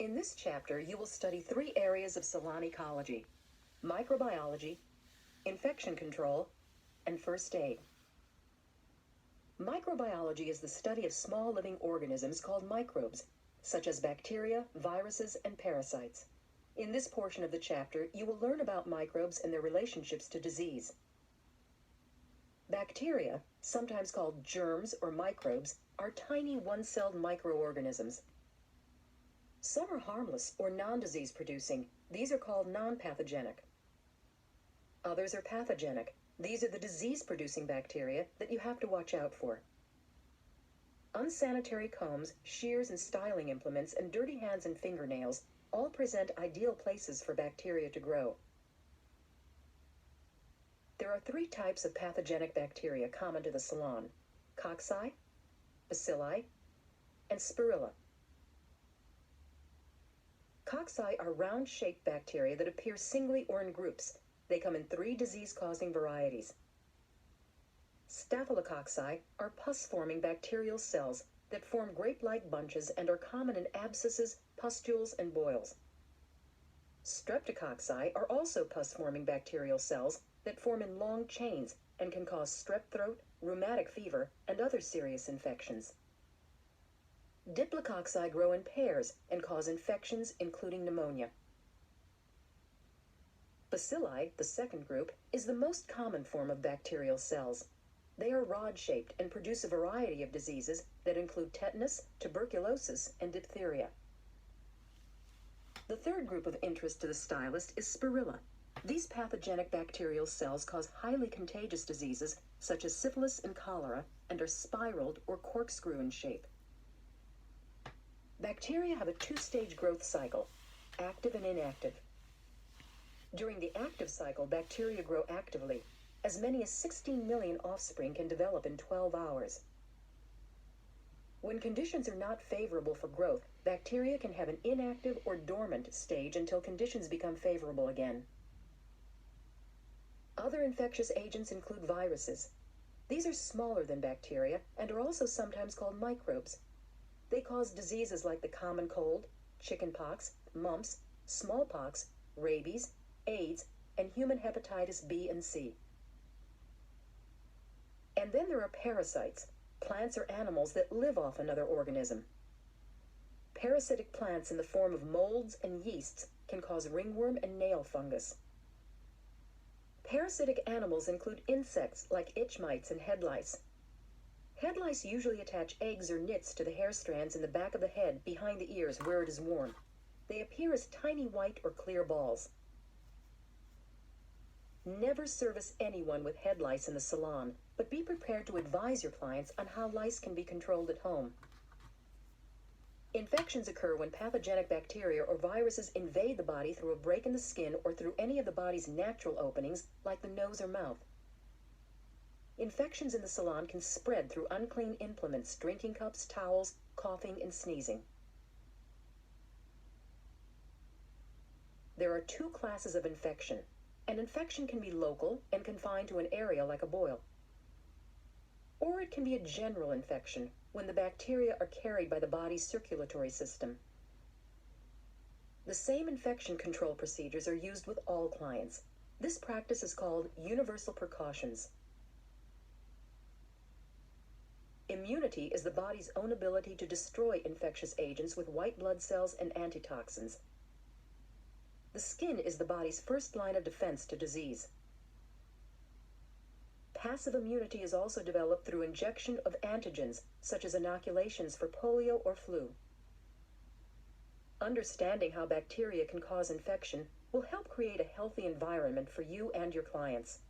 In this chapter, you will study 3 areas of salon ecology: microbiology, infection control, and first aid. Microbiology is the study of small living organisms called microbes, such as bacteria, viruses, and parasites. In this portion of the chapter, you will learn about microbes and their relationships to disease. Bacteria, sometimes called germs or microbes, are tiny one-celled microorganisms. Some are harmless or non-disease producing. These are called non-pathogenic. Others are pathogenic. These are the disease-producing bacteria that you have to watch out for. Unsanitary combs, shears and styling implements, and dirty hands and fingernails all present ideal places for bacteria to grow. There are 3 types of pathogenic bacteria common to the salon: cocci, bacilli, and spirilla. Cocci are round-shaped bacteria that appear singly or in groups. They come in 3 disease-causing varieties. Staphylococci are pus-forming bacterial cells that form grape-like bunches and are common in abscesses, pustules, and boils. Streptococci are also pus-forming bacterial cells that form in long chains and can cause strep throat, rheumatic fever, and other serious infections. Diplococci grow in pairs and cause infections, including pneumonia. Bacilli, the second group, is the most common form of bacterial cells. They are rod-shaped and produce a variety of diseases that include tetanus, tuberculosis, and diphtheria. The third group of interest to the stylist is spirilla. These pathogenic bacterial cells cause highly contagious diseases such as syphilis and cholera and are spiraled or corkscrew in shape. Bacteria have a 2-stage growth cycle: active and inactive. During the active cycle, bacteria grow actively. As many as 16 million offspring can develop in 12 hours. When conditions are not favorable for growth, bacteria can have an inactive or dormant stage until conditions become favorable again. Other infectious agents include viruses. These are smaller than bacteria and are also sometimes called microbes. They cause diseases like the common cold, chickenpox, mumps, smallpox, rabies, AIDS, and human hepatitis B and C. And then there are parasites, plants or animals that live off another organism. Parasitic plants in the form of molds and yeasts can cause ringworm and nail fungus. Parasitic animals include insects like itch mites and head lice. Head lice usually attach eggs or nits to the hair strands in the back of the head behind the ears where it is warm. They appear as tiny white or clear balls. Never service anyone with head lice in the salon, but be prepared to advise your clients on how lice can be controlled at home. Infections occur when pathogenic bacteria or viruses invade the body through a break in the skin or through any of the body's natural openings, like the nose or mouth. Infections in the salon can spread through unclean implements, drinking cups, towels, coughing, and sneezing. There are 2 classes of infection. An infection can be local and confined to an area like a boil. Or it can be a general infection when the bacteria are carried by the body's circulatory system. The same infection control procedures are used with all clients. This practice is called universal precautions. Immunity is the body's own ability to destroy infectious agents with white blood cells and antitoxins. The skin is the body's first line of defense to disease. Passive immunity is also developed through injection of antigens, such as inoculations for polio or flu. Understanding how bacteria can cause infection will help create a healthy environment for you and your clients.